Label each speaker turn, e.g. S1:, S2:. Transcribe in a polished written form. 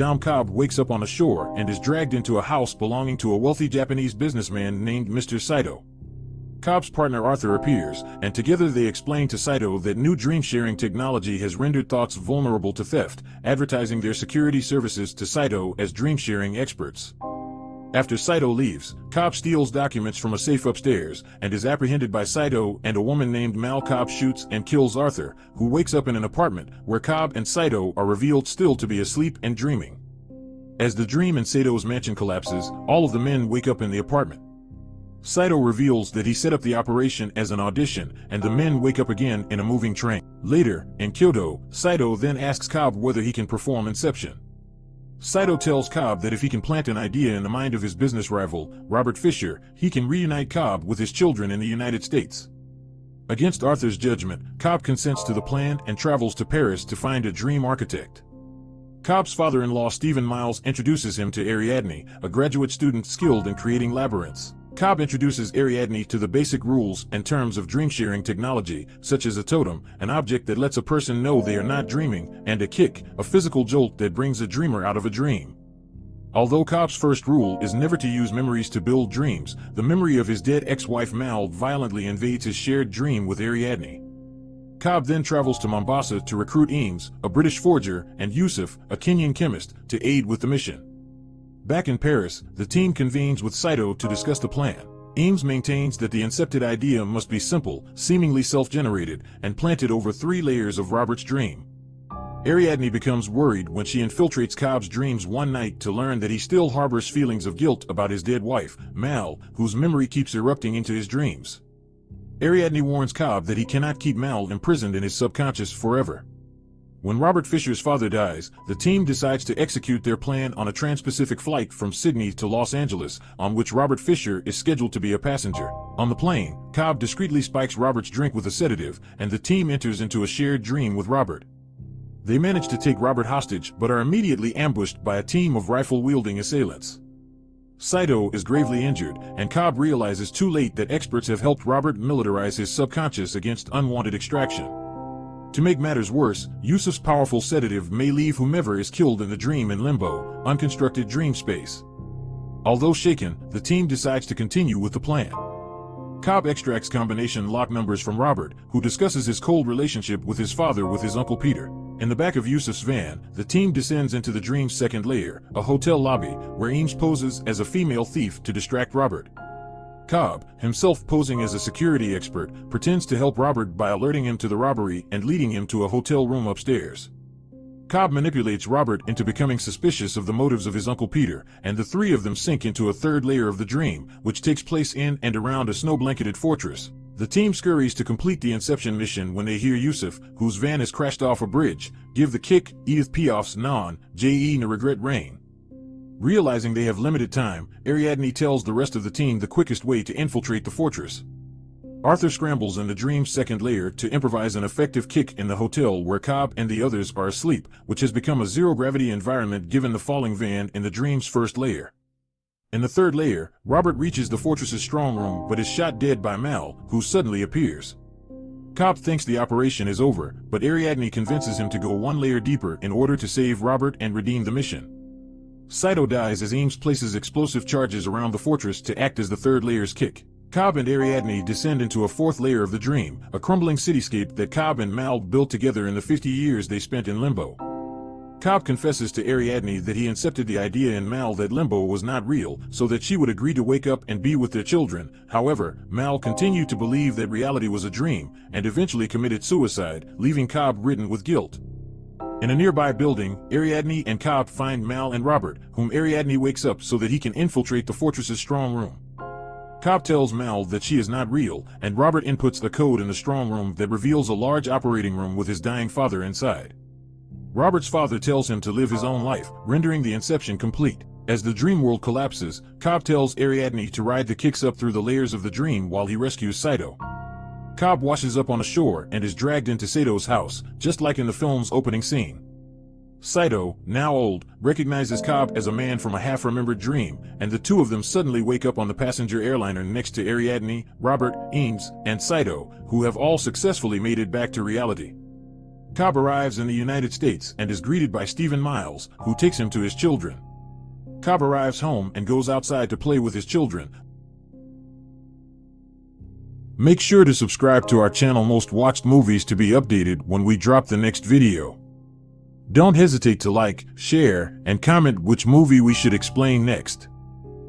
S1: Dom Cobb wakes up on a shore and is dragged into a house belonging to a wealthy Japanese businessman named Mr. Saito. Cobb's partner Arthur appears, and together they explain to Saito that new dream-sharing technology has rendered thoughts vulnerable to theft, advertising their security services to Saito as dream-sharing experts. After Saito leaves, Cobb steals documents from a safe upstairs and is apprehended by Saito, and a woman named Mal. Cobb shoots and kills Arthur, who wakes up in an apartment where Cobb and Saito are revealed still to be asleep and dreaming. As the dream in Sato's mansion collapses, all of the men wake up in the apartment. Saito reveals that he set up the operation as an audition, and the men wake up again in a moving train. Later, in Kyoto, Saito then asks Cobb whether he can perform Inception. Saito tells Cobb that if he can plant an idea in the mind of his business rival, Robert Fisher, he can reunite Cobb with his children in the United States. Against Arthur's judgment, Cobb consents to the plan and travels to Paris to find a dream architect. Cobb's father-in-law Stephen Miles introduces him to Ariadne, a graduate student skilled in creating labyrinths. Cobb introduces Ariadne to the basic rules and terms of dream-sharing technology, such as a totem, an object that lets a person know they are not dreaming, and a kick, a physical jolt that brings a dreamer out of a dream. Although Cobb's first rule is never to use memories to build dreams, the memory of his dead ex-wife Mal violently invades his shared dream with Ariadne. Cobb then travels to Mombasa to recruit Eames, a British forger, and Yusuf, a Kenyan chemist, to aid with the mission. Back in Paris, the team convenes with Saito to discuss the plan. Eames maintains that the incepted idea must be simple, seemingly self-generated, and planted over 3 layers of Robert's dream. Ariadne becomes worried when she infiltrates Cobb's dreams one night to learn that he still harbors feelings of guilt about his dead wife, Mal, whose memory keeps erupting into his dreams. Ariadne warns Cobb that he cannot keep Mal imprisoned in his subconscious forever. When Robert Fisher's father dies, the team decides to execute their plan on a trans-Pacific flight from Sydney to Los Angeles, on which Robert Fisher is scheduled to be a passenger. On the plane, Cobb discreetly spikes Robert's drink with a sedative, and the team enters into a shared dream with Robert. They manage to take Robert hostage but are immediately ambushed by a team of rifle-wielding assailants. Saito is gravely injured, and Cobb realizes too late that experts have helped Robert militarize his subconscious against unwanted extraction. To make matters worse, Yusuf's powerful sedative may leave whomever is killed in the dream in limbo, unconstructed dream space. Although shaken, the team decides to continue with the plan. Cobb extracts combination lock numbers from Robert, who discusses his cold relationship with his father with his Uncle Peter. In the back of Yusuf's van, the team descends into the dream's second layer, a hotel lobby, where Eames poses as a female thief to distract Robert. Cobb, himself posing as a security expert, pretends to help Robert by alerting him to the robbery and leading him to a hotel room upstairs. Cobb manipulates Robert into becoming suspicious of the motives of his Uncle Peter, and the three of them sink into a third layer of the dream, which takes place in and around a snow-blanketed fortress. The team scurries to complete the Inception mission when they hear Yusuf, whose van has crashed off a bridge, give the kick, Edith Piaf's Non, J.E. Ne regret rain. Realizing they have limited time, Ariadne tells the rest of the team the quickest way to infiltrate the fortress. Arthur scrambles in the dream's second layer to improvise an effective kick in the hotel where Cobb and the others are asleep, which has become a zero-gravity environment given the falling van in the dream's first layer. In the third layer, Robert reaches the fortress's strong room but is shot dead by Mal, who suddenly appears. Cobb thinks the operation is over, but Ariadne convinces him to go one layer deeper in order to save Robert and redeem the mission. Saito dies as Eames places explosive charges around the fortress to act as the third layer's kick. Cobb and Ariadne descend into a fourth layer of the dream, a crumbling cityscape that Cobb and Mal built together in the 50 years they spent in limbo. Cobb confesses to Ariadne that he incepted the idea in Mal that limbo was not real, so that she would agree to wake up and be with their children. However, Mal continued to believe that reality was a dream, and eventually committed suicide, leaving Cobb ridden with guilt. In a nearby building, Ariadne and Cobb find Mal and Robert, whom Ariadne wakes up so that he can infiltrate the fortress's strong room. Cobb tells Mal that she is not real, and Robert inputs the code in the strong room that reveals a large operating room with his dying father inside. Robert's father tells him to live his own life, rendering the inception complete. As the dream world collapses, Cobb tells Ariadne to ride the kicks up through the layers of the dream while he rescues Saito. Cobb washes up on a shore and is dragged into Sato's house, just like in the film's opening scene. Saito, now old, recognizes Cobb as a man from a half-remembered dream, and the two of them suddenly wake up on the passenger airliner next to Ariadne, Robert, Eames, and Saito, who have all successfully made it back to reality. Cobb arrives in the United States and is greeted by Stephen Miles, who takes him to his children. Cobb arrives home and goes outside to play with his children. Make sure to subscribe to our channel Most Watched Movies to be updated when we drop the next video. Don't hesitate to like, share, and comment which movie we should explain next.